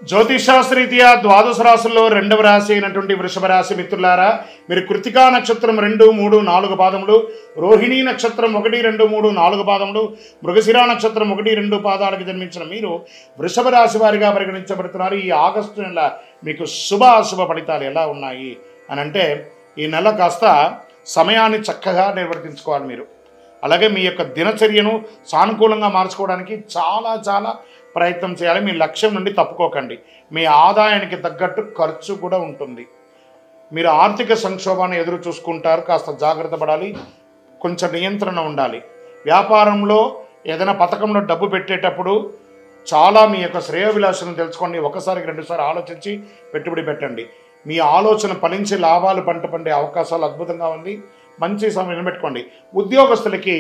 జ్యోతిషాస్త్రరీత్యా ద్వాదశ రాశుల్లో రెండవ రాశి అయినటువంటి వృషభ రాశి మిత్రులారా, మీరు కృతికా నక్షత్రం 2, 3, 4 పాదములు, రోహిణీ నక్షత్రం 1, 2, 3, 4 పాదములు, మృగశిర నక్షత్రం 1, 2 పాదాలకు జన్మించిన మీరు వృషభ రాశి వారిగా పరిగణించబడుతున్నారు. ఈ ఆగస్టు నెల మీకు అశుభ ఫలితాలు ఎలా ఉన్నాయి అని అంటే, ఈ నెల కాస్త సమయాన్ని చక్కగా నిర్వర్తించుకోవాలి మీరు. అలాగే మీ యొక్క దినచర్యను సానుకూలంగా మార్చుకోవడానికి చాలా ప్రయత్నం చేయాలి. మీ లక్ష్యం నుండి తప్పుకోకండి. మీ ఆదాయానికి తగ్గట్టు ఖర్చు కూడా ఉంటుంది. మీరు ఆర్థిక సంక్షోభాన్ని ఎదురు చూసుకుంటారు, కాస్త జాగ్రత్త పడాలి, కొంచెం నియంత్రణ ఉండాలి. వ్యాపారంలో ఏదైనా పథకంలో డబ్బు పెట్టేటప్పుడు చాలా మీ యొక్క శ్రేయోభిలాషను తెలుసుకోండి. ఒకసారికి 2 సార్లు ఆలోచించి పెట్టుబడి పెట్టండి. మీ ఆలోచన ఫలించి లాభాలు పండే అవకాశాలు అద్భుతంగా ఉంది. మంచి సమయం పెట్టుకోండి. ఉద్యోగస్తులకి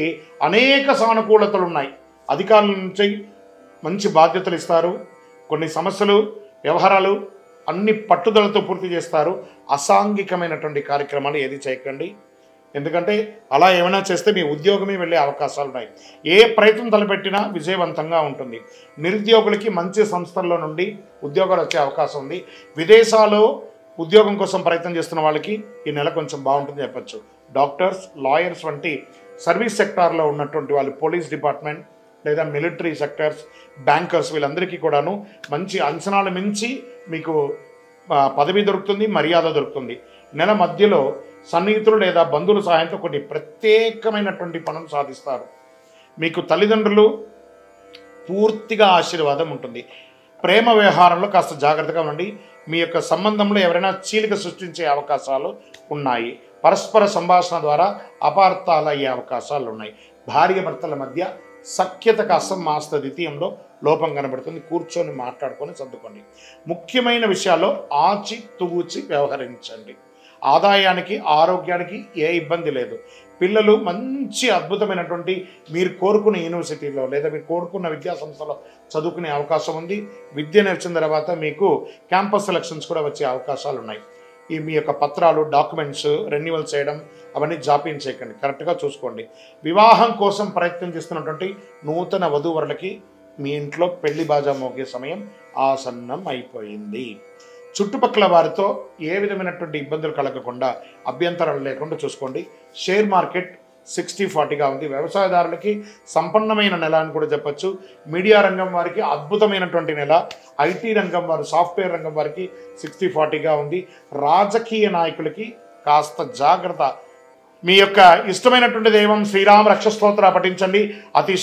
అనేక సానుకూలతలు ఉన్నాయి. అధికారుల నుంచి మంచి బాధ్యతలు ఇస్తారు. కొన్ని సమస్యలు వ్యవహారాలు అన్ని పట్టుదలతో పూర్తి చేస్తారు. అసాంఘికమైనటువంటి కార్యక్రమాలు ఏది చేయకండి. ఎందుకంటే అలా ఏమైనా చేస్తే మీ ఉద్యోగమే వెళ్ళే అవకాశాలు ఉన్నాయి. ఏ ప్రయత్నం తలపెట్టినా విజయవంతంగా ఉంటుంది. నిరుద్యోగులకి మంచి సంస్థల్లో నుండి ఉద్యోగాలు వచ్చే అవకాశం ఉంది. విదేశాల్లో ఉద్యోగం కోసం ప్రయత్నం చేస్తున్న వాళ్ళకి ఈ నెల కొంచెం బాగుంటుంది చెప్పచ్చు. డాక్టర్స్, లాయర్స్ వంటి సర్వీస్ సెక్టార్లో ఉన్నటువంటి వాళ్ళు, పోలీస్ డిపార్ట్మెంట్ లేదా మిలిటరీ సెక్టర్స్, బ్యాంకర్స్, వీళ్ళందరికీ కూడాను మంచి అంచనాలు మించి మీకు పదవి దొరుకుతుంది, మర్యాద దొరుకుతుంది. నెల మధ్యలో సన్నిహితులు లేదా బంధువుల సహాయంతో కొన్ని ప్రత్యేకమైనటువంటి పనులు సాధిస్తారు. మీకు తల్లిదండ్రులు పూర్తిగా ఆశీర్వాదం ఉంటుంది. ప్రేమ వ్యవహారంలో కాస్త జాగ్రత్తగా ఉండండి. మీ యొక్క సంబంధంలో ఎవరైనా చీలిక సృష్టించే అవకాశాలు ఉన్నాయి. పరస్పర సంభాషణ ద్వారా అపార్థాలు అయ్యే అవకాశాలు ఉన్నాయి. భార్య భర్తల మధ్య సఖ్యత కాస్త మాస్త ద్వితీయంలో లోపం కనబడుతుంది. కూర్చొని మాట్లాడుకొని సర్దుకోండి. ముఖ్యమైన విషయాల్లో ఆచితూచి వ్యవహరించండి. ఆదాయానికి ఆరోగ్యానికి ఏ ఇబ్బంది లేదు. పిల్లలు మంచి అద్భుతమైనటువంటి మీరు కోరుకున్న యూనివర్సిటీలో లేదా మీరు కోరుకున్న విద్యా సంస్థలో చదువుకునే అవకాశం ఉంది. విద్య నేర్చిన తర్వాత మీకు క్యాంపస్ సెలక్షన్స్ కూడా వచ్చే అవకాశాలు ఉన్నాయి. ఈ మీ యొక్క పత్రాలు, డాక్యుమెంట్స్ రెన్యువల్ చేయడం అవన్నీ జాప్యం చేయకండి, కరెక్ట్గా చూసుకోండి. వివాహం కోసం ప్రయత్నం చేస్తున్నటువంటి నూతన వధూవరులకి మీ ఇంట్లో పెళ్లి బాజా మోగే సమయం ఆసన్నం అయిపోయింది. చుట్టుపక్కల వారితో ఏ విధమైనటువంటి ఇబ్బందులు కలగకుండా, అభ్యంతరాలు లేకుండా చూసుకోండి. షేర్ మార్కెట్ 60-40గా ఉంది. వ్యవసాయదారులకి సంపన్నమైన నెల అని కూడా చెప్పచ్చు. మీడియా రంగం వారికి అద్భుతమైనటువంటి నెల. ఐటీ రంగం వారు, సాఫ్ట్వేర్ రంగం వారికి 60-40గా ఉంది. రాజకీయ నాయకులకి కాస్త జాగ్రత్త. మీ యొక్క ఇష్టమైనటువంటి దైవం శ్రీరామ రక్ష స్తోత్ర పఠించండి. అతి